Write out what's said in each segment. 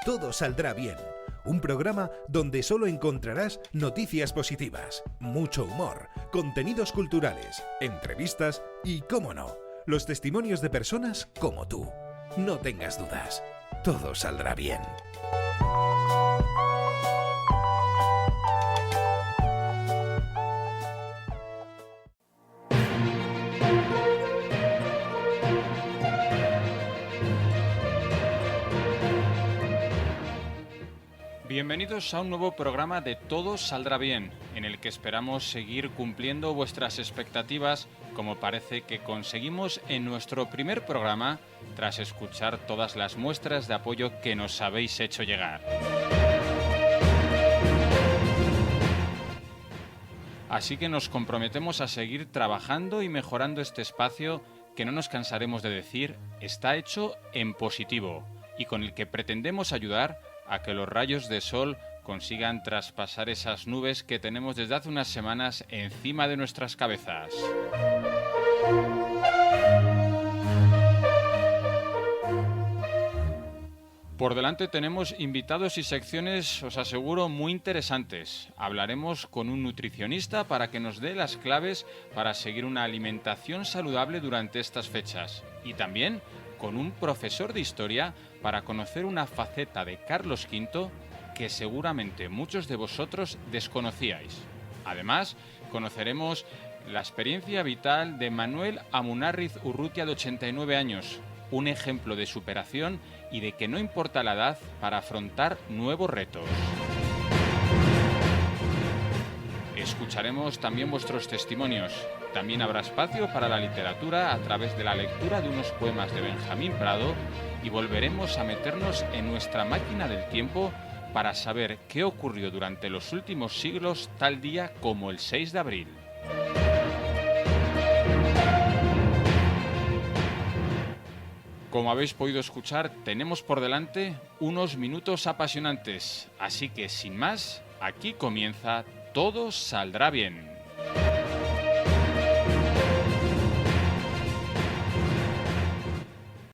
Todo Saldrá Bien. Un programa donde solo encontrarás noticias positivas, mucho humor, contenidos culturales, entrevistas y, cómo no, los testimonios de personas como tú. No tengas dudas, todo saldrá bien. Bienvenidos a un nuevo programa de Todo Saldrá Bien, en el que esperamos seguir cumpliendo vuestras expectativas, como parece que conseguimos en nuestro primer programa, tras escuchar todas las muestras de apoyo que nos habéis hecho llegar. Así que nos comprometemos a seguir trabajando y mejorando este espacio que no nos cansaremos de decir está hecho en positivo y con el que pretendemos ayudar a que los rayos de sol consigan traspasar esas nubes que tenemos desde hace unas semanas encima de nuestras cabezas. Por delante tenemos invitados y secciones, os aseguro, muy interesantes. Hablaremos con un nutricionista para que nos dé las claves para seguir una alimentación saludable durante estas fechas. Y también con un profesor de historia para conocer una faceta de Carlos V que seguramente muchos de vosotros desconocíais. Además, conoceremos la experiencia vital de Manuel Amunarriz Urrutia, de 89 años, un ejemplo de superación y de que no importa la edad para afrontar nuevos retos. Escucharemos también vuestros testimonios. También habrá espacio para la literatura a través de la lectura de unos poemas de Benjamín Prado y volveremos a meternos en nuestra máquina del tiempo para saber qué ocurrió durante los últimos siglos tal día como el 6 de abril. Como habéis podido escuchar, tenemos por delante unos minutos apasionantes, así que sin más, aquí comienza Todo Saldrá Bien.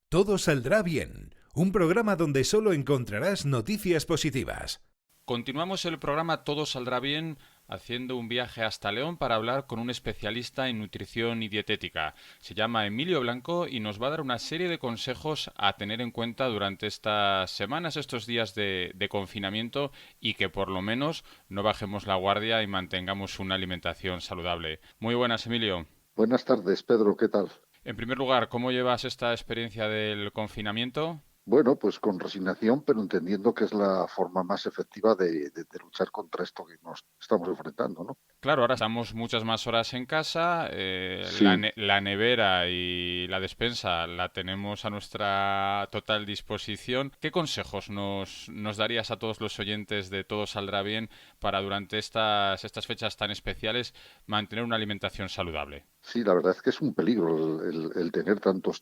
Todo Saldrá Bien, un programa donde solo encontrarás noticias positivas. Continuamos el programa Todo Saldrá Bien haciendo un viaje hasta León para hablar con un especialista en nutrición y dietética. Se llama Emilio Blanco y nos va a dar una serie de consejos a tener en cuenta durante estas semanas, estos días de confinamiento, y que por lo menos no bajemos la guardia y mantengamos una alimentación saludable. Muy buenas, Emilio. Buenas tardes, Pedro, ¿qué tal? En primer lugar, ¿cómo llevas esta experiencia del confinamiento? Bueno, pues con resignación, pero entendiendo que es la forma más efectiva de luchar contra esto que nos estamos enfrentando, ¿no? Claro, ahora estamos muchas más horas en casa, Sí. la nevera y la despensa la tenemos a nuestra total disposición. ¿Qué consejos nos darías a todos los oyentes de Todo Saldrá Bien para durante estas fechas tan especiales mantener una alimentación saludable? Sí, la verdad es que es un peligro el tener tanto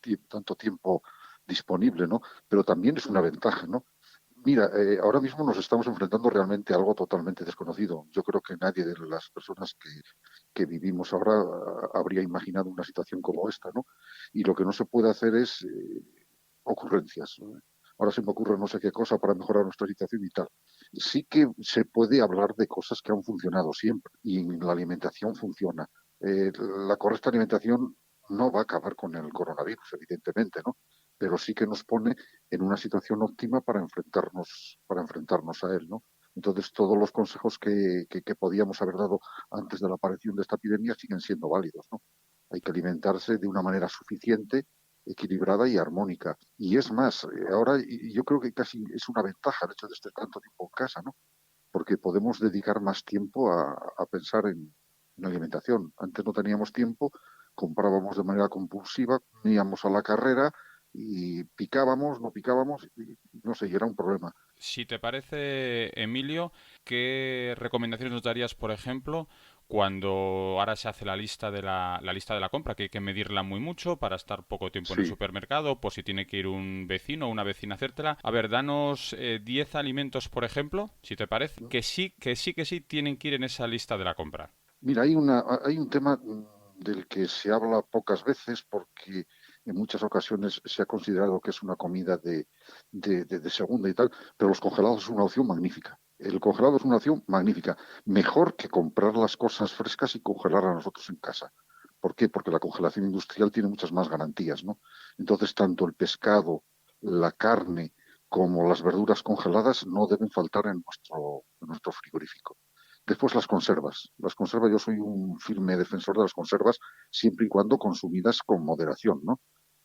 tiempo disponible, ¿no? Pero también es una ventaja, ¿no? Mira, ahora mismo nos estamos enfrentando realmente a algo totalmente desconocido. Yo creo que nadie de las personas que vivimos ahora habría imaginado una situación como esta, ¿no? Y lo que no se puede hacer es ocurrencias, ¿no? Ahora se me ocurre no sé qué cosa para mejorar nuestra situación y tal. Sí que se puede hablar de cosas que han funcionado siempre y la alimentación funciona. La correcta alimentación no va a acabar con el coronavirus, evidentemente, ¿no? Pero sí que nos pone en una situación óptima para enfrentarnos a él, ¿no? Entonces, todos los consejos que podíamos haber dado antes de la aparición de esta epidemia siguen siendo válidos, ¿no? Hay que alimentarse de una manera suficiente, equilibrada y armónica. Y es más, ahora yo creo que casi es una ventaja el hecho de estar tanto tiempo en casa, ¿no? Porque podemos dedicar más tiempo a pensar en alimentación. Antes no teníamos tiempo, comprábamos de manera compulsiva, íbamos a la carrera y picábamos, no picábamos, y no sé, y era un problema. Si te parece, Emilio, ¿qué recomendaciones nos darías, por ejemplo, cuando ahora se hace la lista de la lista de la compra, que hay que medirla muy mucho para estar poco tiempo en el Sí, supermercado, por si tiene que ir un vecino o una vecina a hacértela? A ver, danos 10 alimentos, por ejemplo, si te parece, que sí tienen que ir en esa lista de la compra. mira, hay un tema del que se habla pocas veces porque en muchas ocasiones se ha considerado que es una comida de segunda y tal, pero los congelados es una opción magnífica. El congelado es una opción magnífica. Mejor que comprar las cosas frescas y congelarlas nosotros en casa. ¿Por qué? Porque la congelación industrial tiene muchas más garantías, ¿no? Entonces, tanto el pescado, la carne, como las verduras congeladas no deben faltar en nuestro frigorífico. Después las conservas. Las conservas, yo soy un firme defensor de las conservas siempre y cuando consumidas con moderación, ¿no?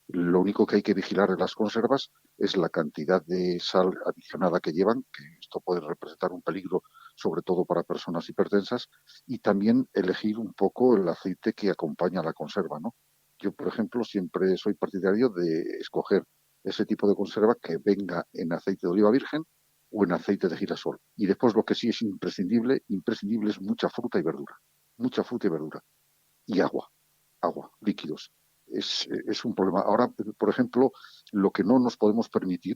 Lo único que hay que vigilar en las conservas es la cantidad de sal adicionada que llevan, que esto puede representar un peligro, sobre todo para personas hipertensas, y también elegir un poco el aceite que acompaña a la conserva, ¿no? Yo, por ejemplo, siempre soy partidario de escoger ese tipo de conserva que venga en aceite de oliva virgen o en aceite de girasol. Y después lo que sí es imprescindible, imprescindible es mucha fruta y verdura, y agua, líquidos. Es un problema. Ahora, por ejemplo, lo que no nos podemos permitir,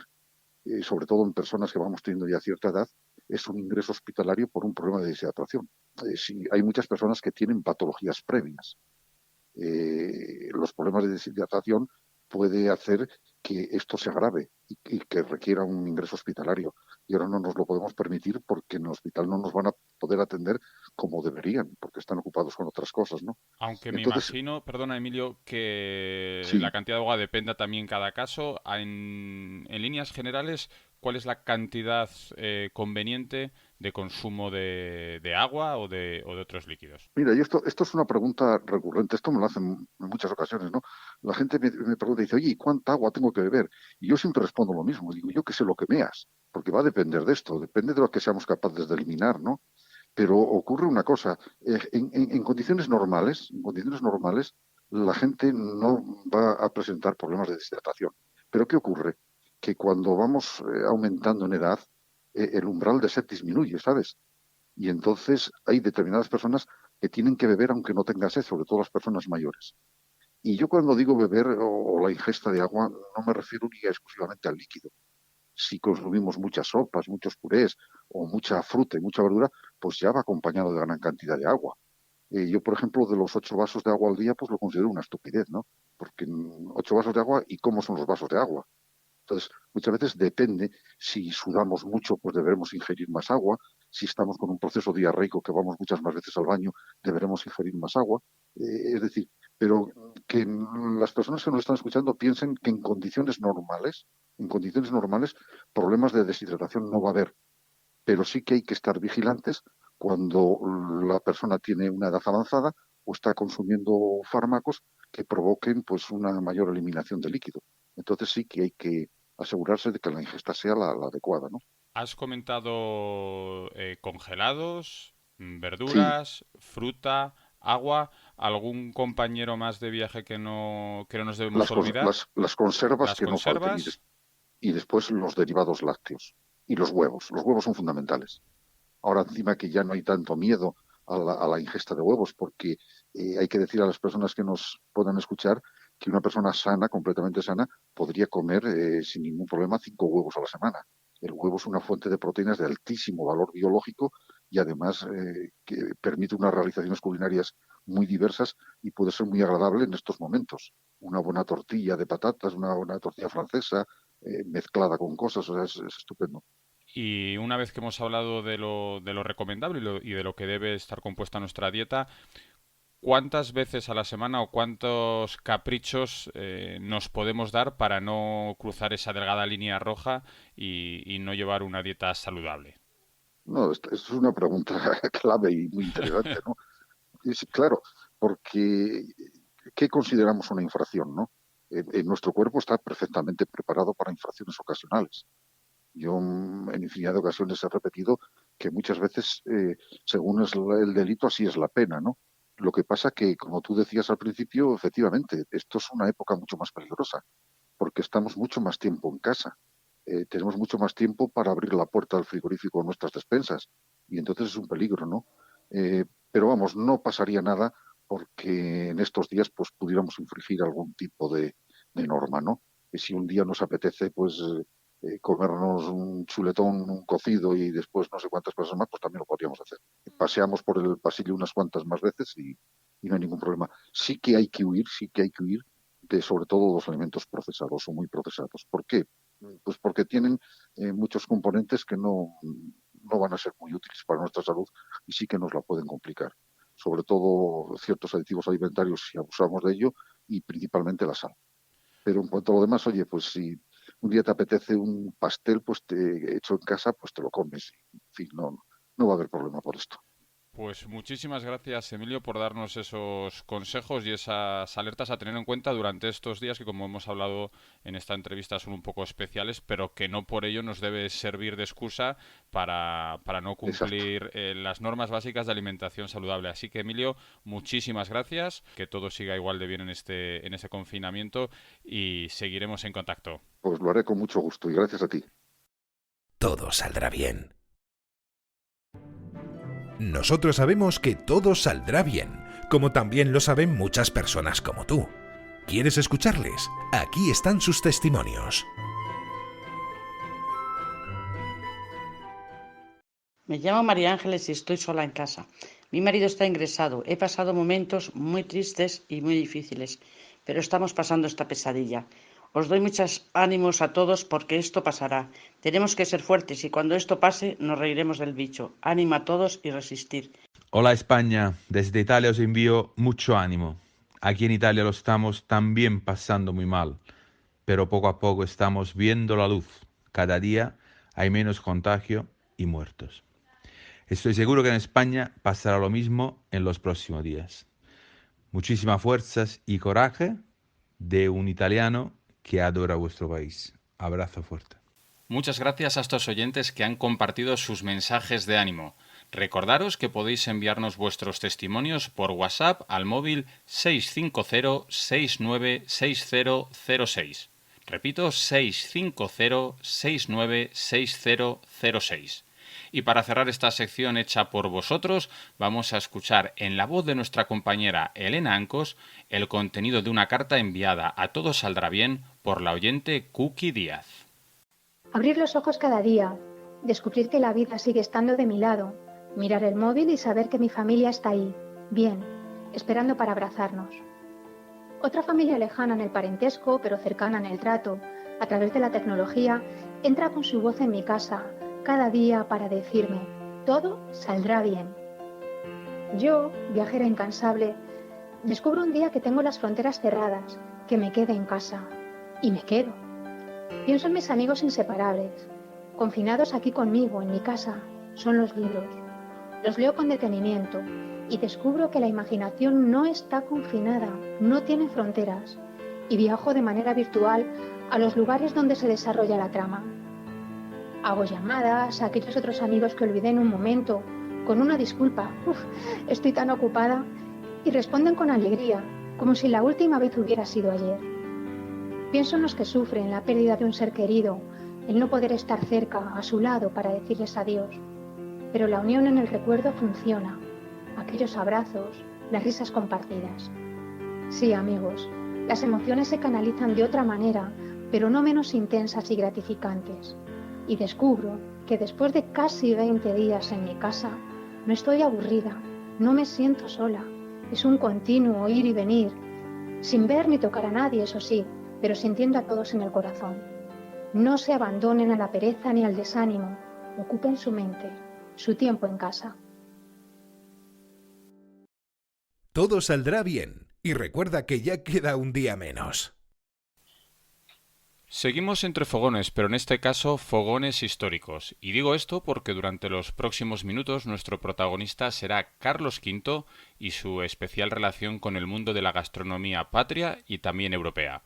sobre todo en personas que vamos teniendo ya cierta edad, es un ingreso hospitalario por un problema de deshidratación. Si hay muchas personas que tienen patologías previas, los problemas de deshidratación puede hacer que esto se agrave y que requiera un ingreso hospitalario. Y ahora no nos lo podemos permitir porque en el hospital no nos van a poder atender como deberían, porque están ocupados con otras cosas, ¿no? Aunque me Entonces, imagino, perdona Emilio, que la sí, cantidad de agua dependa también cada caso. En líneas generales, ¿cuál es la cantidad conveniente de consumo de agua o de otros líquidos? mira, y esto es una pregunta recurrente, esto me lo hacen en muchas ocasiones, ¿no? La gente me pregunta y dice, oye, ¿y cuánta agua tengo que beber? Y yo siempre respondo lo mismo, digo, yo qué sé lo que meas, porque va a depender de esto, depende de lo que seamos capaces de eliminar, ¿no? Pero ocurre una cosa, en condiciones normales, la gente no va a presentar problemas de deshidratación. Pero ¿qué ocurre? Que cuando vamos aumentando en edad, el umbral de sed disminuye, ¿sabes? Y entonces hay determinadas personas que tienen que beber aunque no tengan sed, sobre todo las personas mayores. Y yo cuando digo beber o la ingesta de agua, no me refiero única y exclusivamente al líquido. Si consumimos muchas sopas, muchos purés o mucha fruta y mucha verdura, pues ya va acompañado de gran cantidad de agua. Yo, por ejemplo, de los 8 vasos de agua al día, pues lo considero una estupidez, ¿no? Porque 8 vasos de agua, ¿y cómo son los vasos de agua? Entonces, muchas veces depende, si sudamos mucho, pues deberemos ingerir más agua. Si estamos con un proceso diarreico que vamos muchas más veces al baño, deberemos ingerir más agua. Es decir, pero que las personas que nos están escuchando piensen que en condiciones normales, problemas de deshidratación no va a haber, pero sí que hay que estar vigilantes cuando la persona tiene una edad avanzada o está consumiendo fármacos que provoquen pues una mayor eliminación de líquido. Entonces sí que hay que asegurarse de que la ingesta sea la adecuada, ¿no? Has comentado congelados, Sí, verduras, fruta, agua. ¿Algún compañero más de viaje que no nos debemos olvidar? las conservas Las que no falten conservas. y después los derivados lácteos y los huevos. Los huevos son fundamentales. Ahora encima que ya no hay tanto miedo a la ingesta de huevos, porque hay que decir a las personas que nos puedan escuchar que una persona sana, completamente sana, podría comer sin ningún problema 5 huevos a la semana. El huevo es una fuente de proteínas de altísimo valor biológico y además que permite unas realizaciones culinarias muy diversas y puede ser muy agradable en estos momentos. Una buena tortilla de patatas, una buena tortilla francesa, mezclada con cosas, o sea, es estupendo. Y una vez que hemos hablado de lo recomendable y de lo que debe estar compuesta nuestra dieta, ¿cuántas veces a la semana o cuántos caprichos nos podemos dar para no cruzar esa delgada línea roja y no llevar una dieta saludable? No, esto es una pregunta clave y muy interesante, ¿no? Claro, porque ¿qué consideramos una infracción, no? Nuestro cuerpo está perfectamente preparado para infracciones ocasionales. Yo en infinidad de ocasiones he repetido que muchas veces, según es el delito, así es la pena, ¿no? Lo que pasa que, como tú decías al principio, efectivamente, esto es una época mucho más peligrosa, porque estamos mucho más tiempo en casa. Tenemos mucho más tiempo para abrir la puerta del frigorífico o nuestras despensas, y entonces es un peligro, ¿no? Pero vamos, no pasaría nada porque en estos días pues pudiéramos infringir algún tipo de norma, ¿no? Que si un día nos apetece, pues comernos un chuletón, un cocido y después no sé cuántas cosas más, pues también lo podríamos hacer. Paseamos por el pasillo unas cuantas más veces y no hay ningún problema. Sí que hay que huir de sobre todo los alimentos procesados o muy procesados. ¿Por qué? Pues porque tienen muchos componentes que no van a ser muy útiles para nuestra salud y sí que nos la pueden complicar. Sobre todo ciertos aditivos alimentarios si abusamos de ello y principalmente la sal. Pero en cuanto a lo demás, oye, pues si un día te apetece un pastel pues hecho en casa, pues te lo comes. En fin, no va a haber problema por esto. Pues muchísimas gracias, Emilio, por darnos esos consejos y esas alertas a tener en cuenta durante estos días que, como hemos hablado en esta entrevista, son un poco especiales, pero que no por ello nos debe servir de excusa para no Exacto. cumplir las normas básicas de alimentación saludable. Así que, Emilio, muchísimas gracias, que todo siga igual de bien en este confinamiento y seguiremos en contacto. Pues lo haré con mucho gusto y gracias a ti. Todo saldrá bien. Nosotros sabemos que todo saldrá bien, como también lo saben muchas personas como tú. ¿Quieres escucharles? Aquí están sus testimonios. Me llamo María Ángeles y estoy sola en casa. Mi marido está ingresado. He pasado momentos muy tristes y muy difíciles, pero estamos pasando esta pesadilla. Os doy muchos ánimos a todos porque esto pasará. Tenemos que ser fuertes y cuando esto pase nos reiremos del bicho. Ánimo a todos y resistir. Hola España, desde Italia os envío mucho ánimo. Aquí en Italia lo estamos también pasando muy mal, pero poco a poco estamos viendo la luz. Cada día hay menos contagio y muertos. Estoy seguro que en España pasará lo mismo en los próximos días. Muchísimas fuerzas y coraje de un italiano que adora vuestro país. Abrazo fuerte. Muchas gracias a estos oyentes que han compartido sus mensajes de ánimo. Recordaros que podéis enviarnos vuestros testimonios por WhatsApp al móvil 650-696006. Repito, 650-696006. Y para cerrar esta sección hecha por vosotros, vamos a escuchar en la voz de nuestra compañera Elena Ancos el contenido de una carta enviada a Todo Saldrá Bien por la oyente Cookie Díaz. Abrir los ojos cada día, descubrir que la vida sigue estando de mi lado, mirar el móvil y saber que mi familia está ahí, bien, esperando para abrazarnos. Otra familia lejana en el parentesco, pero cercana en el trato, a través de la tecnología, entra con su voz en mi casa, cada día para decirme, todo saldrá bien. Yo, viajera incansable, descubro un día que tengo las fronteras cerradas, que me quede en casa, y me quedo. Pienso en mis amigos inseparables, confinados aquí conmigo, en mi casa, son los libros. Los leo con detenimiento y descubro que la imaginación no está confinada, no tiene fronteras, y viajo de manera virtual a los lugares donde se desarrolla la trama. Hago llamadas a aquellos otros amigos que olvidé en un momento, con una disculpa, estoy tan ocupada, y responden con alegría, como si la última vez hubiera sido ayer. Pienso en los que sufren la pérdida de un ser querido, el no poder estar cerca, a su lado, para decirles adiós. Pero la unión en el recuerdo funciona. Aquellos abrazos, las risas compartidas. Sí, amigos, las emociones se canalizan de otra manera, pero no menos intensas y gratificantes. Y descubro que después de casi 20 días en mi casa, no estoy aburrida, no me siento sola. Es un continuo ir y venir, sin ver ni tocar a nadie, eso sí, pero sintiendo a todos en el corazón. No se abandonen a la pereza ni al desánimo, ocupen su mente, su tiempo en casa. Todo saldrá bien y recuerda que ya queda un día menos. Seguimos entre fogones, pero en este caso fogones históricos. Y digo esto porque durante los próximos minutos nuestro protagonista será Carlos V y su especial relación con el mundo de la gastronomía patria y también europea.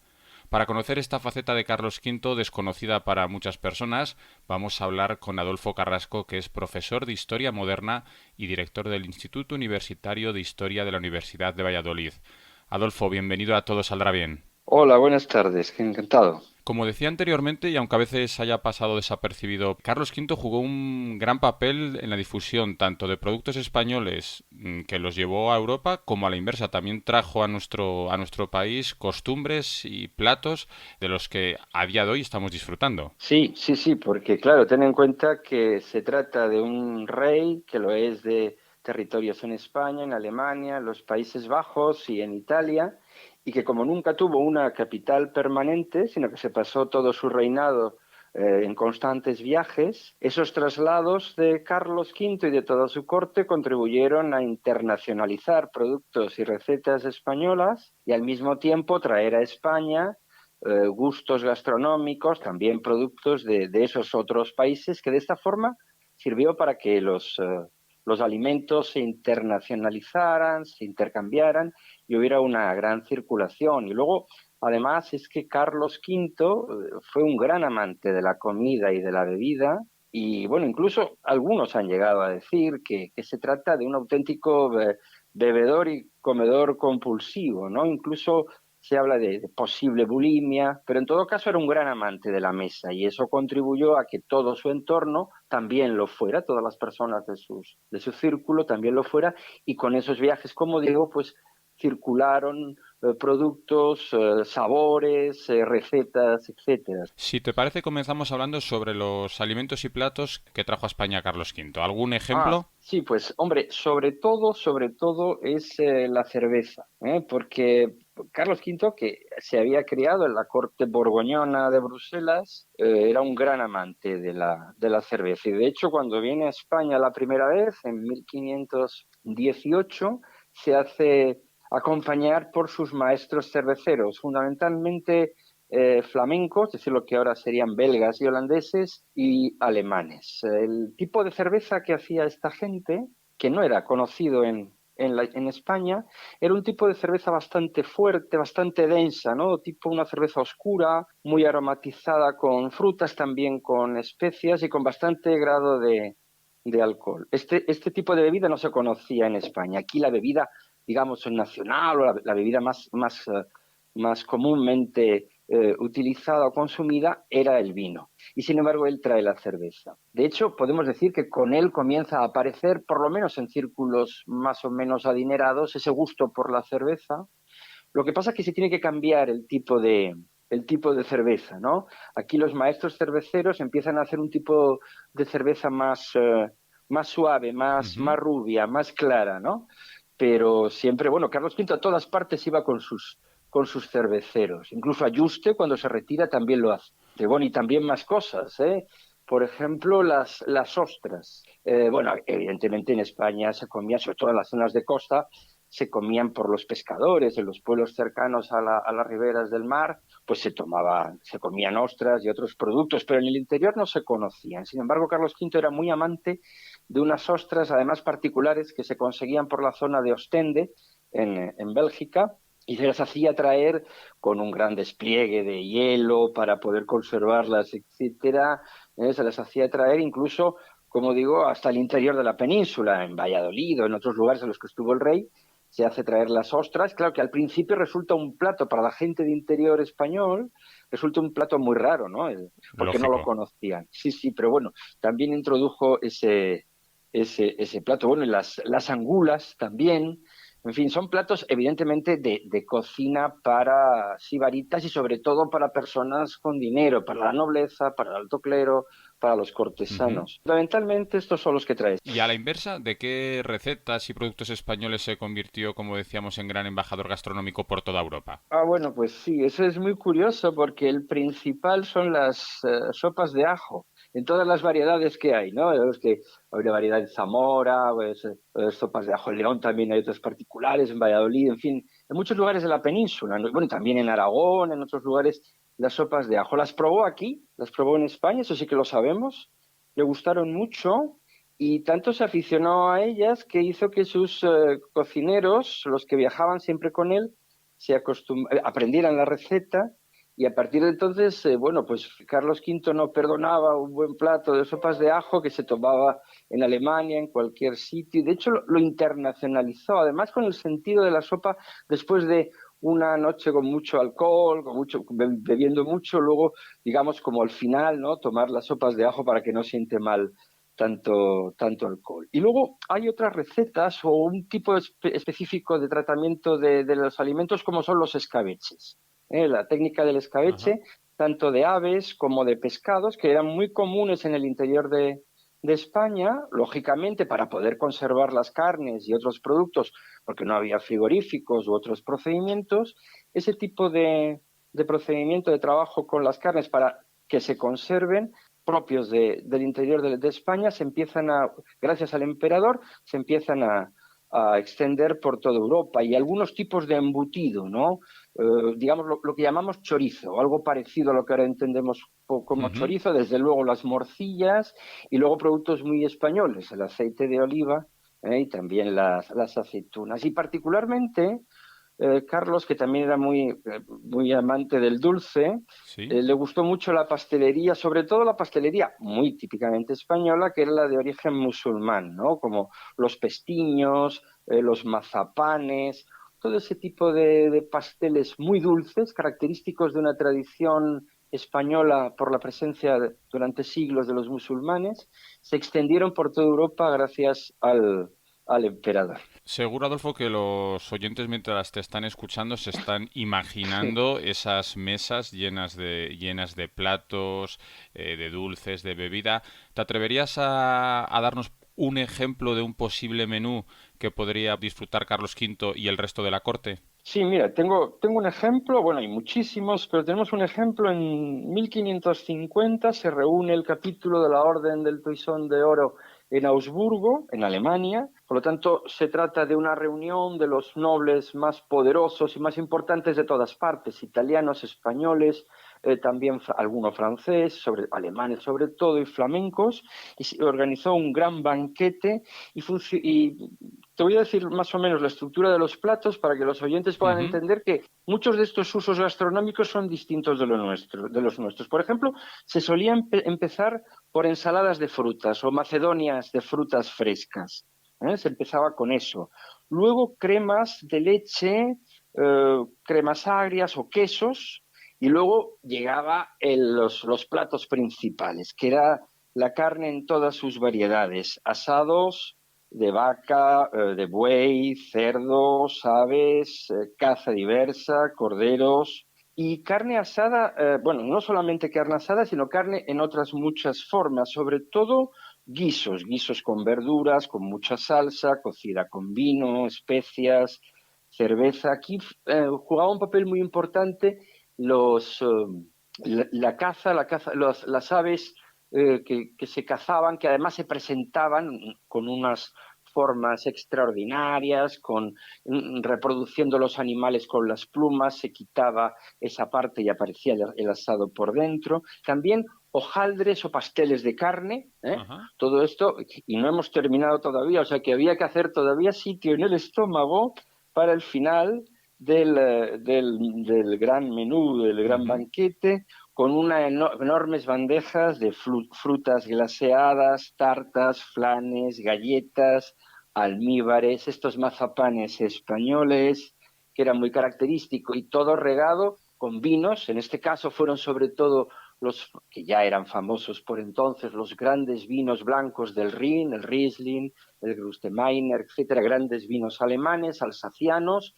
Para conocer esta faceta de Carlos V, desconocida para muchas personas, vamos a hablar con Adolfo Carrasco, que es profesor de Historia Moderna y director del Instituto Universitario de Historia de la Universidad de Valladolid. Adolfo, bienvenido a Todo Saldrá Bien. Hola, buenas tardes, encantado. Como decía anteriormente, y aunque a veces haya pasado desapercibido, Carlos V jugó un gran papel en la difusión tanto de productos españoles que los llevó a Europa, como a la inversa. También trajo a nuestro país costumbres y platos de los que a día de hoy estamos disfrutando. Sí, porque claro, ten en cuenta que se trata de un rey que lo es de territorios en España, en Alemania, en los Países Bajos y en Italia, y que como nunca tuvo una capital permanente, sino que se pasó todo su reinado en constantes viajes, esos traslados de Carlos V y de toda su corte contribuyeron a internacionalizar productos y recetas españolas y al mismo tiempo traer a España gustos gastronómicos, también productos de esos otros países, que de esta forma sirvió para que los alimentos se internacionalizaran, se intercambiaran y hubiera una gran circulación. Y luego, además, es que Carlos V fue un gran amante de la comida y de la bebida. Y bueno, incluso algunos han llegado a decir que se trata de un auténtico bebedor y comedor compulsivo, ¿no? Incluso se habla de posible bulimia, pero en todo caso era un gran amante de la mesa y eso contribuyó a que todo su entorno también lo fuera, todas las personas de su círculo también lo fuera, y con esos viajes, como digo, pues circularon productos, sabores, recetas, etcétera. Si te parece, comenzamos hablando sobre los alimentos y platos que trajo a España Carlos V. ¿Algún ejemplo? Sí, pues hombre, sobre todo es la cerveza, porque Carlos V, que se había criado en la corte borgoñona de Bruselas, era un gran amante de la cerveza. Y de hecho, cuando viene a España la primera vez, en 1518, se hace acompañar por sus maestros cerveceros, fundamentalmente flamencos, es decir, lo que ahora serían belgas y holandeses, y alemanes. El tipo de cerveza que hacía esta gente, que no era conocido en España, era un tipo de cerveza bastante fuerte, bastante densa, ¿no? Tipo una cerveza oscura, muy aromatizada con frutas, también con especias y con bastante grado de alcohol. Este tipo de bebida no se conocía en España. Aquí la bebida, digamos, nacional o la bebida más comúnmente utilizada o consumida era el vino. Y sin embargo, él trae la cerveza. De hecho, podemos decir que con él comienza a aparecer, por lo menos en círculos más o menos adinerados, ese gusto por la cerveza. Lo que pasa es que se tiene que cambiar el tipo de cerveza, ¿no? Aquí los maestros cerveceros empiezan a hacer un tipo de cerveza más suave, más rubia, más clara, ¿no? Pero siempre, bueno, Carlos V a todas partes iba con sus cerveceros. Incluso a Yuste, cuando se retira, también lo hace. Bueno, y también más cosas, ¿eh? Por ejemplo, las ostras. Bueno, evidentemente en España se comía, sobre todo en las zonas de costa, se comían por los pescadores, en los pueblos cercanos a las riberas del mar, pues se comían ostras y otros productos, pero en el interior no se conocían. Sin embargo, Carlos V era muy amante de unas ostras, además particulares, que se conseguían por la zona de Ostende, en Bélgica, y se las hacía traer con un gran despliegue de hielo para poder conservarlas, etcétera. Se las hacía traer incluso, como digo, hasta el interior de la península, en Valladolid o en otros lugares en los que estuvo el rey, se hace traer las ostras. Claro que al principio resulta un plato para la gente de interior español, resulta un plato muy raro, ¿no? Porque Lógico. no lo conocían. Sí, pero bueno, también introdujo ese plato. Bueno, y las angulas también. En fin, son platos evidentemente de cocina para sibaritas y sobre todo para personas con dinero, para la nobleza, para el alto clero, para los cortesanos. Fundamentalmente estos son los que traes. Y a la inversa, ¿de qué recetas y productos españoles se convirtió, como decíamos, en gran embajador gastronómico por toda Europa? Bueno, pues sí, eso es muy curioso porque el principal son las sopas de ajo, en todas las variedades que hay, ¿no? Es que hay una variedad en Zamora, pues, sopas de ajo en León, también hay otras particulares, en Valladolid, en fin, en muchos lugares de la península, ¿no? Bueno, también en Aragón, en otros lugares, las sopas de ajo. Las probó aquí, las probó en España, eso sí que lo sabemos, le gustaron mucho. Y tanto se aficionó a ellas que hizo que sus cocineros, los que viajaban siempre con él, aprendieran la receta, y a partir de entonces, bueno, pues Carlos V no perdonaba un buen plato de sopas de ajo que se tomaba en Alemania, en cualquier sitio, y de hecho lo internacionalizó, además con el sentido de la sopa después de una noche con mucho alcohol, bebiendo mucho, luego, digamos, como al final, ¿no? Tomar las sopas de ajo para que no siente mal tanto alcohol. Y luego hay otras recetas o un tipo específico de tratamiento de los alimentos como son los escabeches. La técnica del escabeche, tanto de aves como de pescados, que eran muy comunes en el interior de de España, lógicamente para poder conservar las carnes y otros productos, porque no había frigoríficos u otros procedimientos, ese tipo de procedimiento de trabajo con las carnes para que se conserven propios del interior de España se empiezan gracias al emperador, se empiezan a extender por toda Europa y algunos tipos de embutido, ¿no? Digamos lo que llamamos chorizo, algo parecido a lo que ahora entendemos como chorizo, desde luego las morcillas y luego productos muy españoles, el aceite de oliva y también las aceitunas. Y particularmente Carlos, que también era muy amante del dulce, Sí. le gustó mucho la pastelería, sobre todo la pastelería muy típicamente española, que era la de origen musulmán, ¿no? Como los pestiños, los mazapanes, todo ese tipo de pasteles muy dulces, característicos de una tradición española por la presencia durante siglos de los musulmanes, se extendieron por toda Europa gracias al emperador. Seguro, Adolfo, que los oyentes mientras te están escuchando se están imaginando esas mesas llenas de platos, de dulces, de bebida. ¿Te atreverías a darnos un ejemplo de un posible menú que podría disfrutar Carlos V y el resto de la corte? Sí, mira, tengo un ejemplo, bueno, hay muchísimos, pero tenemos un ejemplo. En 1550 se reúne el capítulo de la Orden del Toisón de Oro en Augsburgo, en Alemania. Por lo tanto, se trata de una reunión de los nobles más poderosos y más importantes de todas partes, italianos, españoles, también alguno francés, alemanes sobre todo, y flamencos, y se organizó un gran banquete y te voy a decir más o menos la estructura de los platos para que los oyentes puedan entender que muchos de estos usos gastronómicos son distintos de los nuestros. Por ejemplo, se solía empezar por ensaladas de frutas o macedonias de frutas frescas. Se empezaba con eso. Luego cremas de leche, cremas agrias o quesos, y luego llegaba los platos principales, que era la carne en todas sus variedades, asados de vaca, de buey, cerdos, aves, caza diversa, corderos y carne asada, bueno, no solamente carne asada, sino carne en otras muchas formas, sobre todo guisos con verduras, con mucha salsa, cocida con vino, especias, cerveza. Aquí jugaba un papel muy importante la caza, las aves que se cazaban, que además se presentaban con unas formas extraordinarias, reproduciendo los animales con las plumas, se quitaba esa parte y aparecía el asado por dentro. También hojaldres o pasteles de carne, todo esto, y no hemos terminado todavía, o sea que había que hacer todavía sitio en el estómago para el final del gran menú, del gran banquete, con unas enormes bandejas de frutas glaseadas, tartas, flanes, galletas, almíbares, estos mazapanes españoles, que era muy característico, y todo regado con vinos. En este caso fueron sobre todo los que ya eran famosos por entonces, los grandes vinos blancos del Rin, el Riesling, el Gewürztraminer, etcétera, grandes vinos alemanes, alsacianos,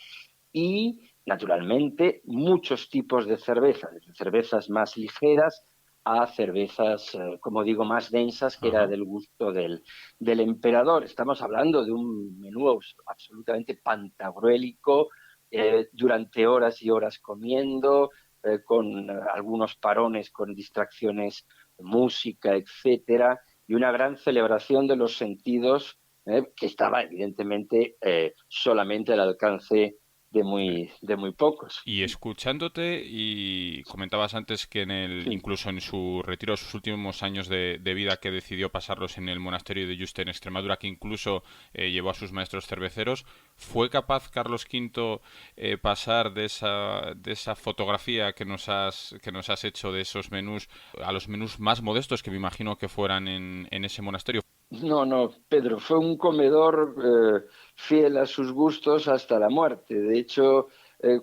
y naturalmente muchos tipos de cervezas, desde cervezas más ligeras a cervezas, como digo, más densas, que era del gusto del emperador. Estamos hablando de un menú absolutamente pantagruélico, durante horas y horas comiendo, con algunos parones, con distracciones, música, etcétera, y una gran celebración de los sentidos, que estaba evidentemente solamente al alcance de muy pocos. Y escuchándote, y comentabas antes que incluso en su retiro, sus últimos años de vida, que decidió pasarlos en el monasterio de Yuste en Extremadura, que incluso llevó a sus maestros cerveceros, ¿fue capaz Carlos V pasar de esa fotografía que nos has hecho de esos menús a los menús más modestos que me imagino que fueran en ese monasterio? No, Pedro, fue un comedor fiel a sus gustos hasta la muerte. De hecho,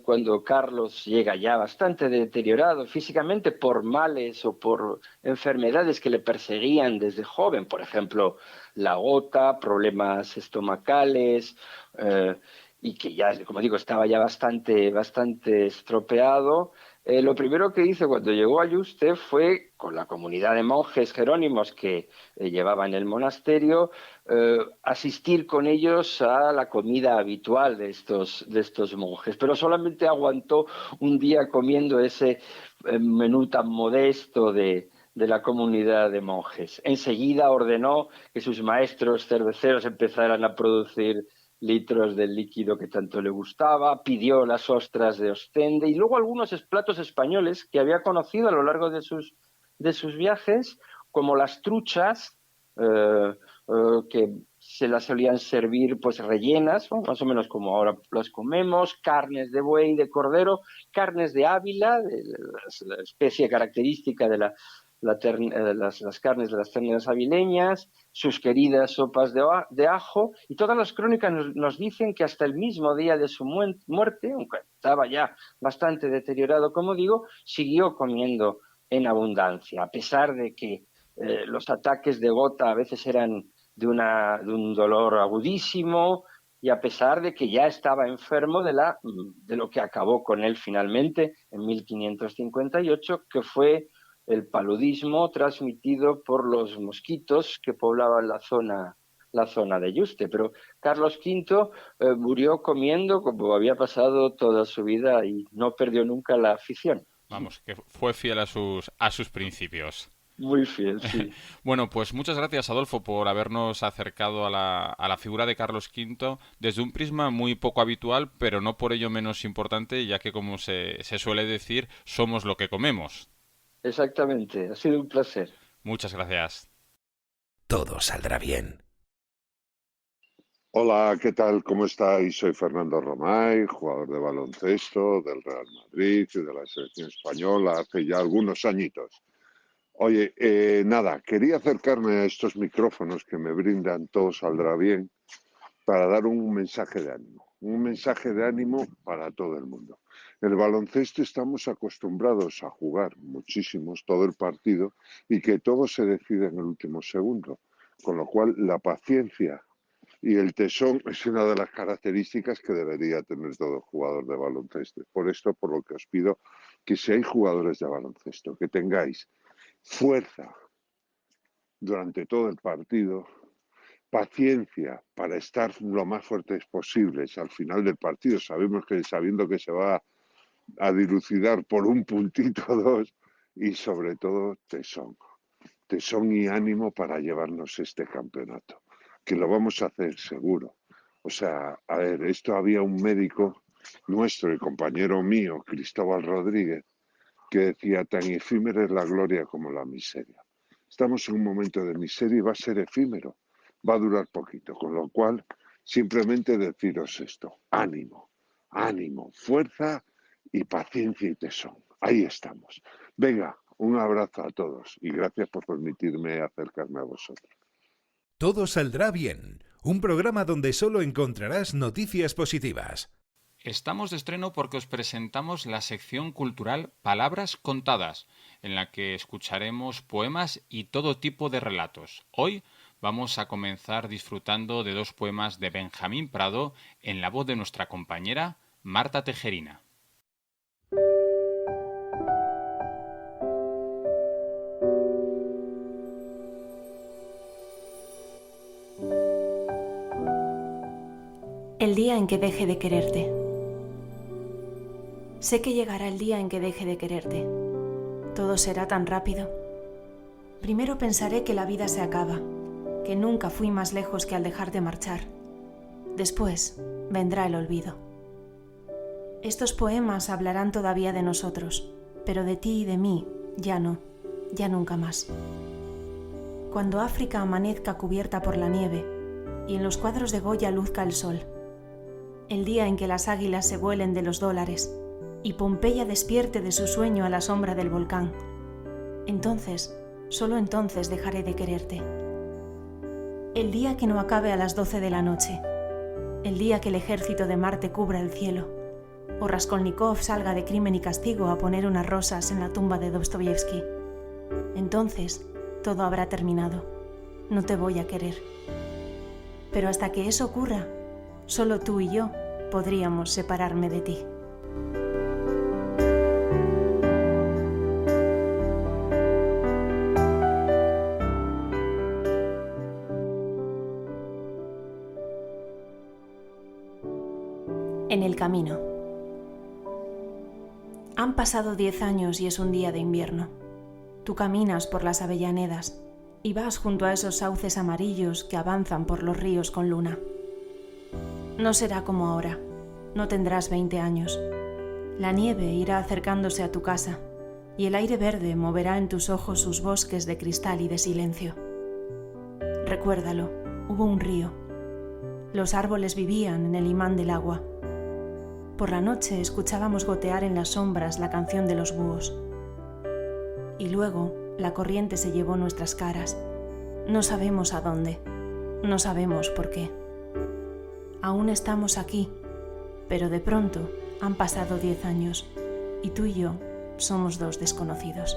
cuando Carlos llega ya bastante deteriorado físicamente por males o por enfermedades que le perseguían desde joven, por ejemplo, la gota, problemas estomacales, y que ya, como digo, estaba ya bastante estropeado, Lo primero que hizo cuando llegó a Yuste fue, con la comunidad de monjes jerónimos que llevaba en el monasterio, asistir con ellos a la comida habitual de estos monjes. Pero solamente aguantó un día comiendo ese menú tan modesto de la comunidad de monjes. Enseguida ordenó que sus maestros cerveceros empezaran a producir litros del líquido que tanto le gustaba, pidió las ostras de Ostende y luego algunos platos españoles que había conocido a lo largo de sus viajes, como las truchas, que se las solían servir pues rellenas, ¿no? Más o menos como ahora las comemos, carnes de buey, de cordero, carnes de Ávila, la especie característica de las carnes de las terneras avileñas, sus queridas sopas de ajo, y todas las crónicas nos dicen que hasta el mismo día de su muerte, aunque estaba ya bastante deteriorado, como digo, siguió comiendo en abundancia, a pesar de que los ataques de gota a veces eran de un dolor agudísimo, y a pesar de que ya estaba enfermo de lo que acabó con él finalmente en 1558, que fue el paludismo transmitido por los mosquitos que poblaban la zona de Yuste. Pero Carlos V murió comiendo como había pasado toda su vida y no perdió nunca la afición. Vamos, que fue fiel a sus principios. Muy fiel, sí. Bueno, pues muchas gracias, Adolfo, por habernos acercado a la figura de Carlos V desde un prisma muy poco habitual, pero no por ello menos importante, ya que, como se suele decir, somos lo que comemos. Exactamente, ha sido un placer. Muchas gracias. Todo saldrá bien. Hola, ¿qué tal? ¿Cómo estáis? Soy Fernando Romay, jugador de baloncesto del Real Madrid y de la selección española hace ya algunos añitos. Oye, nada, quería acercarme a estos micrófonos que me brindan Todo Saldrá Bien para dar un mensaje de ánimo para todo el mundo. El baloncesto estamos acostumbrados a jugar muchísimos todo el partido y que todo se decide en el último segundo, con lo cual la paciencia y el tesón es una de las características que debería tener todo jugador de baloncesto. Por esto, por lo que os pido que seáis jugadores de baloncesto, que tengáis fuerza durante todo el partido, paciencia para estar lo más fuertes posibles al final del partido. Sabiendo que se va a dilucidar por un puntito o dos, y sobre todo tesón y ánimo para llevarnos este campeonato, que lo vamos a hacer seguro. O sea, a ver, esto había un médico nuestro y compañero mío, Cristóbal Rodríguez, que decía: tan efímera es la gloria como la miseria. Estamos en un momento de miseria y va a ser efímero, va a durar poquito, con lo cual simplemente deciros esto: ánimo, fuerza y paciencia y tesón. Ahí estamos. Venga, un abrazo a todos y gracias por permitirme acercarme a vosotros. Todo saldrá bien, un programa donde solo encontrarás noticias positivas. Estamos de estreno porque os presentamos la sección cultural Palabras Contadas, en la que escucharemos poemas y todo tipo de relatos. Hoy vamos a comenzar disfrutando de dos poemas de Benjamín Prado en la voz de nuestra compañera Marta Tejerina. El día en que deje de quererte. Sé que llegará el día en que deje de quererte. Todo será tan rápido. Primero pensaré que la vida se acaba, que nunca fui más lejos que al dejar de marchar. Después vendrá el olvido. Estos poemas hablarán todavía de nosotros, pero de ti y de mí ya no, ya nunca más. Cuando África amanezca cubierta por la nieve y en los cuadros de Goya luzca el sol, el día en que las águilas se vuelen de los dólares y Pompeya despierte de su sueño a la sombra del volcán, entonces, solo entonces dejaré de quererte. El día que no acabe a las 12 de la noche, el día que el ejército de Marte cubra el cielo, o Raskolnikov salga de Crimen y Castigo a poner unas rosas en la tumba de Dostoyevsky, entonces todo habrá terminado. No te voy a querer. Pero hasta que eso ocurra, solo tú y yo podríamos separarme de ti. En el camino. Han pasado 10 años y es un día de invierno. Tú caminas por las Avellanedas y vas junto a esos sauces amarillos que avanzan por los ríos con luna. No será como ahora. No tendrás 20 años. La nieve irá acercándose a tu casa y el aire verde moverá en tus ojos sus bosques de cristal y de silencio. Recuérdalo, hubo un río. Los árboles vivían en el imán del agua. Por la noche escuchábamos gotear en las sombras la canción de los búhos. Y luego la corriente se llevó nuestras caras. No sabemos a dónde, no sabemos por qué. Aún estamos aquí, pero de pronto han pasado 10 años y tú y yo somos dos desconocidos.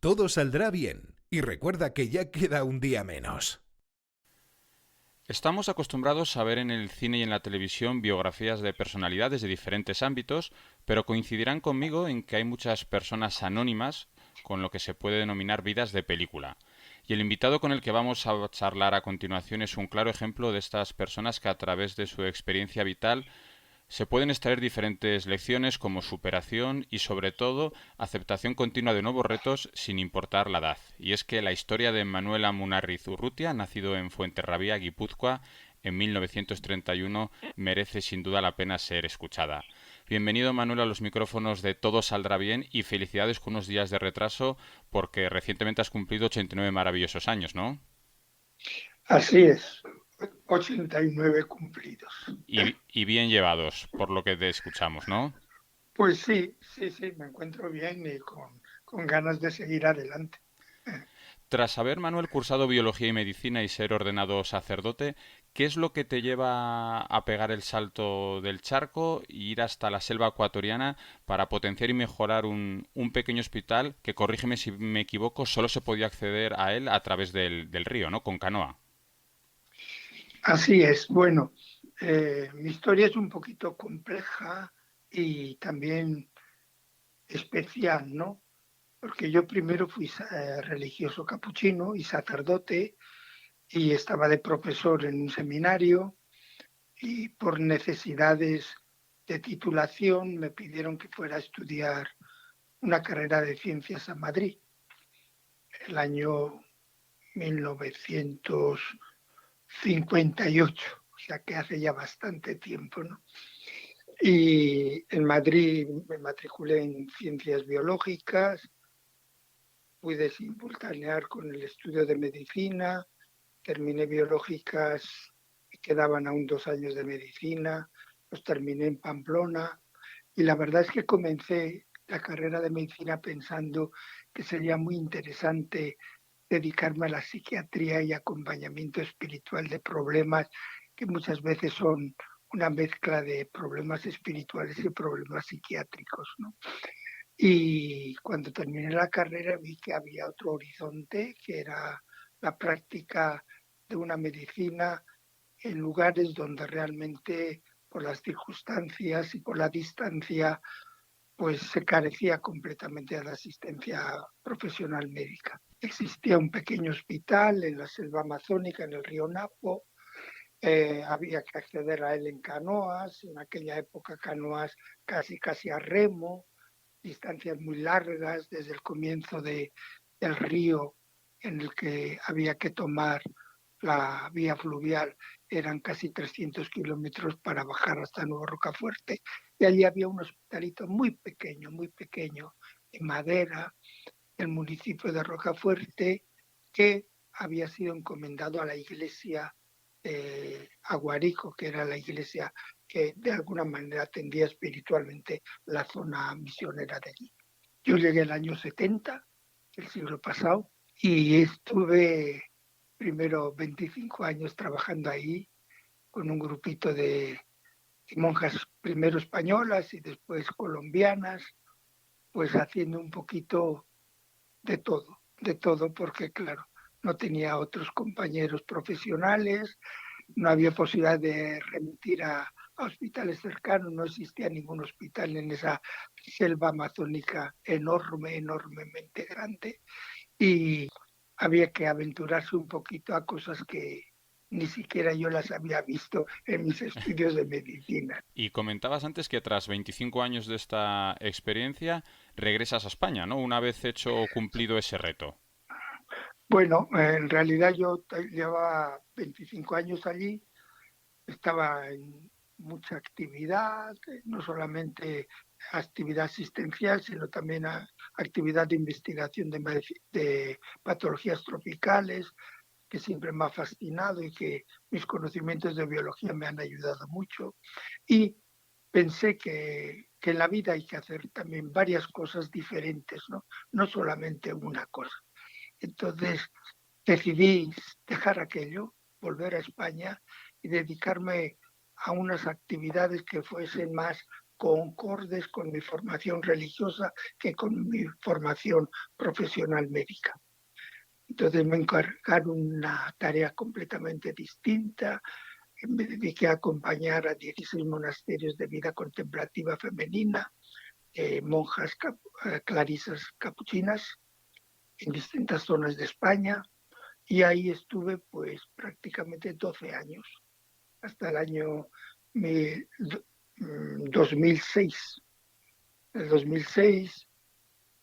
Todo saldrá bien y recuerda que ya queda un día menos. Estamos acostumbrados a ver en el cine y en la televisión biografías de personalidades de diferentes ámbitos, pero coincidirán conmigo en que hay muchas personas anónimas con lo que se puede denominar vidas de película. Y el invitado con el que vamos a charlar a continuación es un claro ejemplo de estas personas que a través de su experiencia vital se pueden extraer diferentes lecciones como superación y, sobre todo, aceptación continua de nuevos retos sin importar la edad. Y es que la historia de Manuel Amunarriz Urrutia, nacido en Fuenterrabía, Guipúzcoa, en 1931, merece sin duda la pena ser escuchada. Bienvenido, Manuel, a los micrófonos de Todo Saldrá Bien y felicidades con unos días de retraso porque recientemente has cumplido 89 maravillosos años, ¿no? Así es. 89 cumplidos. Y bien llevados, por lo que te escuchamos, ¿no? Pues sí, me encuentro bien y con ganas de seguir adelante. Tras haber, Manuel, cursado Biología y Medicina y ser ordenado sacerdote, ¿qué es lo que te lleva a pegar el salto del charco e ir hasta la selva ecuatoriana para potenciar y mejorar un pequeño hospital que, corrígeme si me equivoco, solo se podía acceder a él a través del río, ¿no? Con canoa. Así es. Bueno, mi historia es un poquito compleja y también especial, ¿no? Porque yo primero fui religioso capuchino y sacerdote y estaba de profesor en un seminario y por necesidades de titulación me pidieron que fuera a estudiar una carrera de ciencias a Madrid. El año 1958, o sea que hace ya bastante tiempo, ¿no? Y en Madrid me matriculé en ciencias biológicas, pude simultanear con el estudio de medicina, terminé biológicas, me quedaban aún 2 años de medicina, los terminé en Pamplona y la verdad es que comencé la carrera de medicina pensando que sería muy interesante dedicarme a la psiquiatría y acompañamiento espiritual de problemas que muchas veces son una mezcla de problemas espirituales y problemas psiquiátricos, ¿no? Y cuando terminé la carrera vi que había otro horizonte, que era la práctica de una medicina en lugares donde realmente por las circunstancias y por la distancia pues se carecía completamente de la asistencia profesional médica. Existía un pequeño hospital en la selva amazónica, en el río Napo. Había que acceder a él en canoas, en aquella época canoas casi a remo, distancias muy largas desde el comienzo del río en el que había que tomar la vía fluvial, eran casi 300 kilómetros para bajar hasta Nuevo Rocafuerte. Y allí había un hospitalito muy pequeño, de madera, del municipio de Rocafuerte, que había sido encomendado a la iglesia de Aguarico, que era la iglesia que de alguna manera atendía espiritualmente la zona misionera de allí. Yo llegué el año 70, el siglo pasado, y estuve primero 25 años trabajando ahí con un grupito de monjas, primero españolas y después colombianas, pues haciendo un poquito de todo, porque claro, no tenía otros compañeros profesionales, no había posibilidad de remitir a a hospitales cercanos, no existía ningún hospital en esa selva amazónica enorme, enormemente grande, y había que aventurarse un poquito a cosas que ni siquiera yo las había visto en mis estudios de medicina. Y comentabas antes que tras 25 años de esta experiencia regresas a España, ¿no? Una vez hecho o cumplido ese reto. Bueno, en realidad yo llevaba 25 años allí, estaba en mucha actividad, no solamente actividad asistencial, sino también actividad de investigación de patologías tropicales, que siempre me ha fascinado y que mis conocimientos de biología me han ayudado mucho. Y pensé que en la vida hay que hacer también varias cosas diferentes, ¿no? No solamente una cosa. Entonces decidí dejar aquello, volver a España y dedicarme a unas actividades que fuesen más concordes con mi formación religiosa que con mi formación profesional médica. Entonces me encargaron una tarea completamente distinta. Me dediqué a acompañar a 16 monasterios de vida contemplativa femenina, monjas clarisas capuchinas en distintas zonas de España, y ahí estuve pues prácticamente 12 años, hasta el año 2006. En el 2006,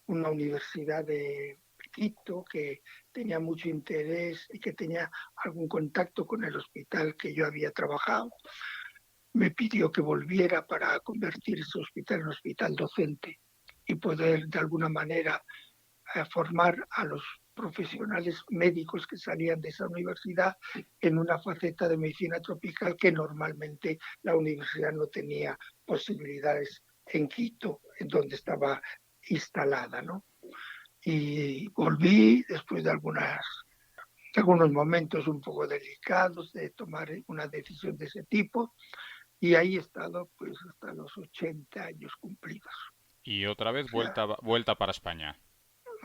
una universidad de Quito que tenía mucho interés y que tenía algún contacto con el hospital que yo había trabajado, me pidió que volviera para convertir ese hospital en hospital docente y poder de alguna manera formar a los profesionales médicos que salían de esa universidad en una faceta de medicina tropical que normalmente la universidad no tenía posibilidades en Quito, en donde estaba instalada, ¿no? Y volví después de algunos momentos un poco delicados de tomar una decisión de ese tipo, y ahí he estado pues hasta los 80 años cumplidos. Y otra vez O sea, vuelta para España.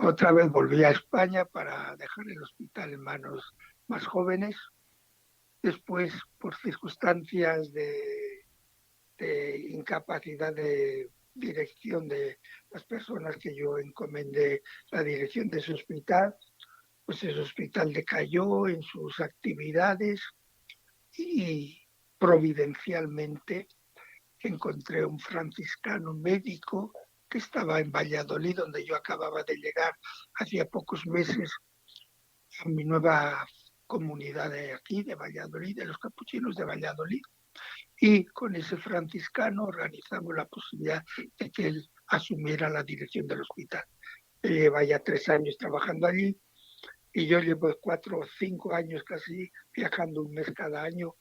otra vez volví a España para dejar el hospital en manos más jóvenes. Después, por circunstancias de incapacidad de dirección de las personas que yo encomendé la dirección de ese hospital, pues ese hospital decayó en sus actividades y providencialmente encontré un franciscano médico que estaba en Valladolid, donde yo acababa de llegar hacía pocos meses a mi nueva comunidad de aquí, de Valladolid, de los capuchinos de Valladolid. Y con ese franciscano organizamos la posibilidad de que él asumiera la dirección del hospital. Él lleva ya 3 años trabajando allí y yo llevo 4 o 5 años casi viajando un mes cada año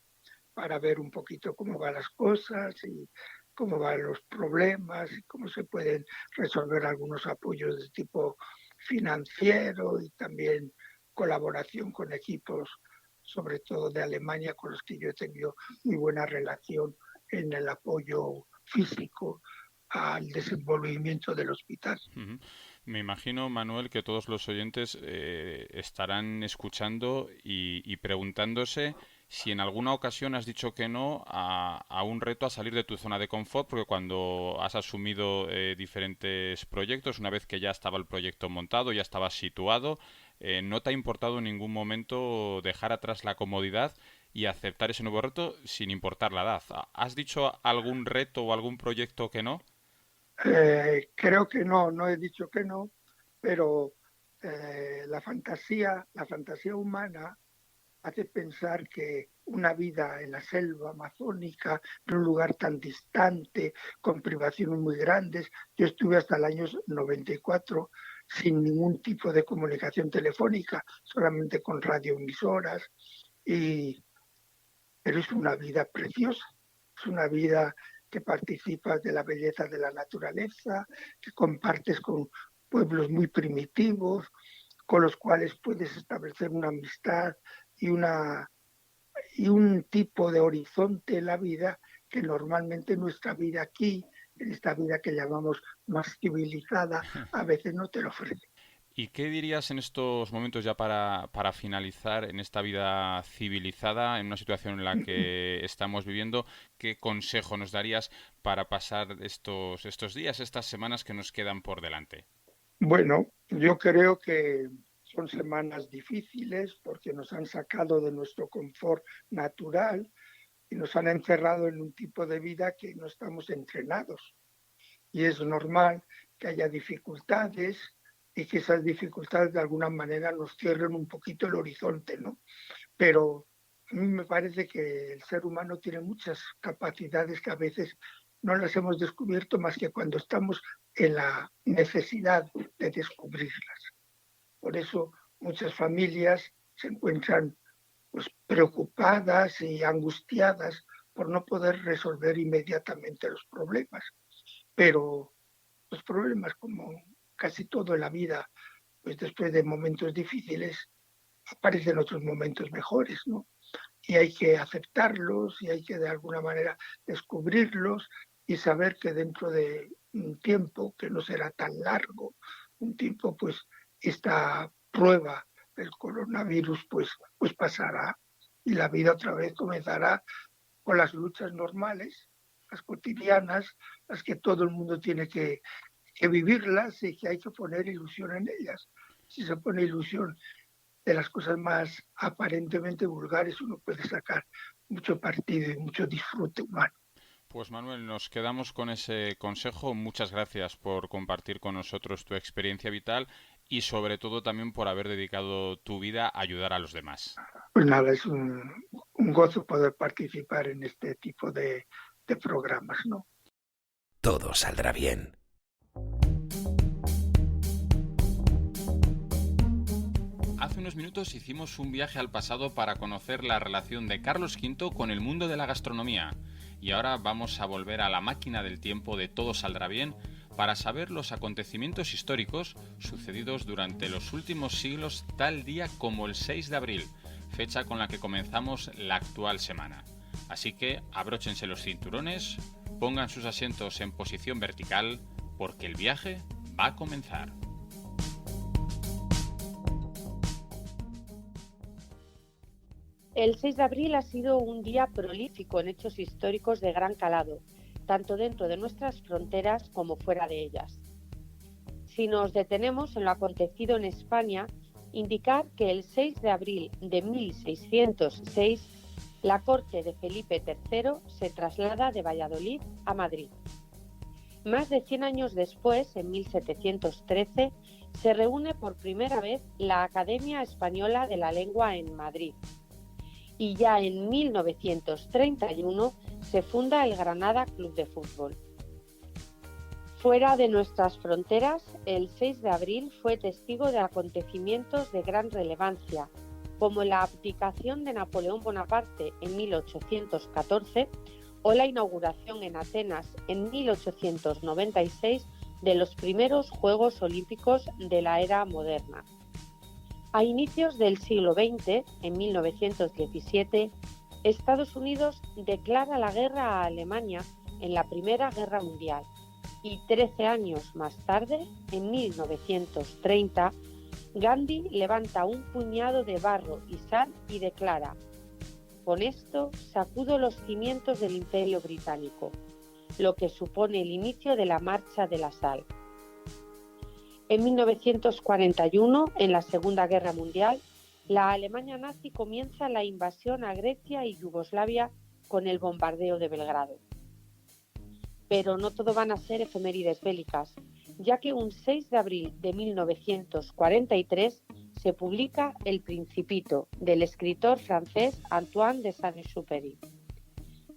para ver un poquito cómo van las cosas y cómo van los problemas y cómo se pueden resolver algunos apoyos de tipo financiero y también colaboración con equipos, sobre todo de Alemania, con los que yo he tenido muy buena relación en el apoyo físico al desenvolvimiento del hospital. Ujú. Me imagino, Manuel, que todos los oyentes estarán escuchando y preguntándose si en alguna ocasión has dicho que no a un reto a salir de tu zona de confort, porque cuando has asumido diferentes proyectos, una vez que ya estaba el proyecto montado, ya estaba situado, no te ha importado en ningún momento dejar atrás la comodidad y aceptar ese nuevo reto sin importar la edad. ¿Has dicho algún reto o algún proyecto que no? Creo que no he dicho que no, pero la fantasía humana hace pensar que una vida en la selva amazónica, en un lugar tan distante, con privaciones muy grandes. Yo estuve hasta el año 94 sin ningún tipo de comunicación telefónica, solamente con radioemisoras, pero es una vida preciosa, es una vida que participas de la belleza de la naturaleza, que compartes con pueblos muy primitivos, con los cuales puedes establecer una amistad y un tipo de horizonte en la vida que normalmente nuestra vida aquí, en esta vida que llamamos más civilizada, a veces no te lo ofrece. ¿Y qué dirías en estos momentos ya para finalizar en esta vida civilizada, en una situación en la que estamos viviendo? ¿Qué consejo nos darías para pasar estos días, estas semanas que nos quedan por delante? Bueno, yo creo que son semanas difíciles porque nos han sacado de nuestro confort natural y nos han encerrado en un tipo de vida que no estamos entrenados. Y es normal que haya dificultades y que esas dificultades de alguna manera nos cierren un poquito el horizonte, ¿no? Pero a mí me parece que el ser humano tiene muchas capacidades que a veces no las hemos descubierto más que cuando estamos en la necesidad de descubrirlas. Por eso muchas familias se encuentran pues, preocupadas y angustiadas por no poder resolver inmediatamente los problemas. Pero los problemas, como casi todo en la vida, pues después de momentos difíciles, aparecen otros momentos mejores, ¿no? Y hay que aceptarlos y hay que de alguna manera descubrirlos y saber que dentro de un tiempo que no será tan largo, un tiempo pues esta prueba del coronavirus pues pasará y la vida otra vez comenzará con las luchas normales, las cotidianas, las que todo el mundo tiene que vivirlas y que hay que poner ilusión en ellas. Si se pone ilusión de las cosas más aparentemente vulgares, uno puede sacar mucho partido y mucho disfrute humano. Pues Manuel, nos quedamos con ese consejo. Muchas gracias por compartir con nosotros tu experiencia vital y sobre todo también por haber dedicado tu vida a ayudar a los demás. Pues nada, es un gozo poder participar en este tipo de programas, ¿no? Todo saldrá bien. Hace unos minutos hicimos un viaje al pasado para conocer la relación de Carlos V con el mundo de la gastronomía. Y ahora vamos a volver a la máquina del tiempo de Todo saldrá bien para saber los acontecimientos históricos sucedidos durante los últimos siglos, tal día como el 6 de abril, fecha con la que comenzamos la actual semana. Así que abróchense los cinturones, pongan sus asientos en posición vertical, porque el viaje va a comenzar. El 6 de abril ha sido un día prolífico en hechos históricos de gran calado, tanto dentro de nuestras fronteras como fuera de ellas. Si nos detenemos en lo acontecido en España, indicar que el 6 de abril de 1606 la corte de Felipe III se traslada de Valladolid a Madrid. Más de 100 años después, en 1713, se reúne por primera vez la Academia Española de la Lengua en Madrid. Y ya en 1931 se funda el Granada Club de Fútbol. Fuera de nuestras fronteras, el 6 de abril fue testigo de acontecimientos de gran relevancia, como la abdicación de Napoleón Bonaparte en 1814 o la inauguración en Atenas en 1896 de los primeros Juegos Olímpicos de la era moderna. A inicios del siglo XX, en 1917, Estados Unidos declara la guerra a Alemania en la Primera Guerra Mundial y 13 años más tarde, en 1930, Gandhi levanta un puñado de barro y sal y declara: "Con esto sacudo los cimientos del Imperio Británico", lo que supone el inicio de la Marcha de la Sal. En 1941, en la Segunda Guerra Mundial, la Alemania nazi comienza la invasión a Grecia y Yugoslavia con el bombardeo de Belgrado. Pero no todo van a ser efemérides bélicas, ya que un 6 de abril de 1943 se publica El Principito, del escritor francés Antoine de Saint-Exupéry.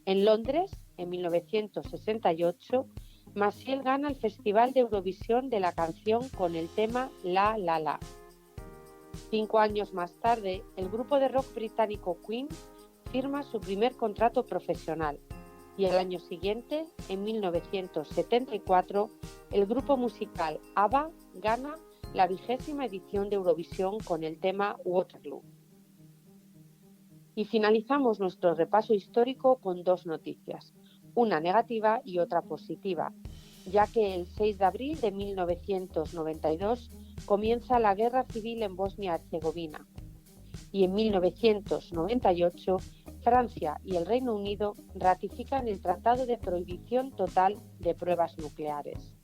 En Londres, en 1968, Maciel gana el Festival de Eurovisión de la canción con el tema La La La. 5 años más tarde, el grupo de rock británico Queen firma su primer contrato profesional y el año siguiente, en 1974, el grupo musical ABBA gana la 20ª edición de Eurovisión con el tema Waterloo. Y finalizamos nuestro repaso histórico con dos noticias, una negativa y otra positiva, ya que el 6 de abril de 1992 comienza la guerra civil en Bosnia-Herzegovina. Y en 1998, Francia y el Reino Unido ratifican el Tratado de Prohibición Total de Pruebas Nucleares.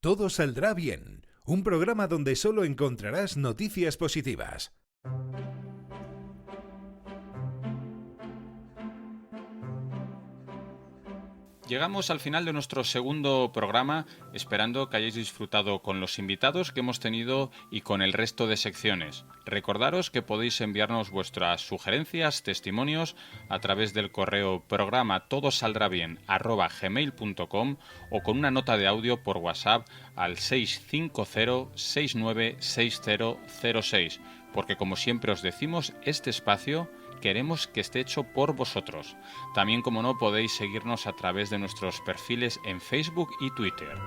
Todo saldrá bien. Un programa donde solo encontrarás noticias positivas. Llegamos al final de nuestro segundo programa, esperando que hayáis disfrutado con los invitados que hemos tenido y con el resto de secciones. Recordaros que podéis enviarnos vuestras sugerencias, testimonios a través del correo programa todosaldrabien@gmail.com o con una nota de audio por WhatsApp al 650696006, porque como siempre os decimos, este espacio queremos que esté hecho por vosotros. También, como no, podéis seguirnos a través de nuestros perfiles en Facebook y Twitter.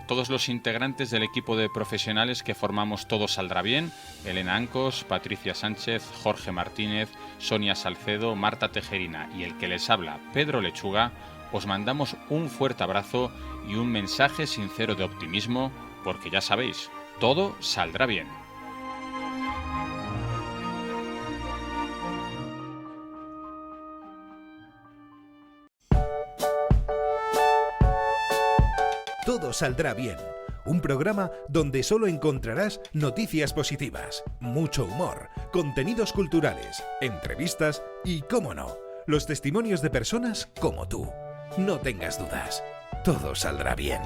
Todos los integrantes del equipo de profesionales que formamos Todo Saldrá Bien, Elena Ancos, Patricia Sánchez, Jorge Martínez, Sonia Salcedo, Marta Tejerina y el que les habla, Pedro Lechuga, os mandamos un fuerte abrazo y un mensaje sincero de optimismo, porque ya sabéis, todo saldrá bien. Todo saldrá bien. Un programa donde solo encontrarás noticias positivas, mucho humor, contenidos culturales, entrevistas y, cómo no, los testimonios de personas como tú. No tengas dudas. Todo saldrá bien.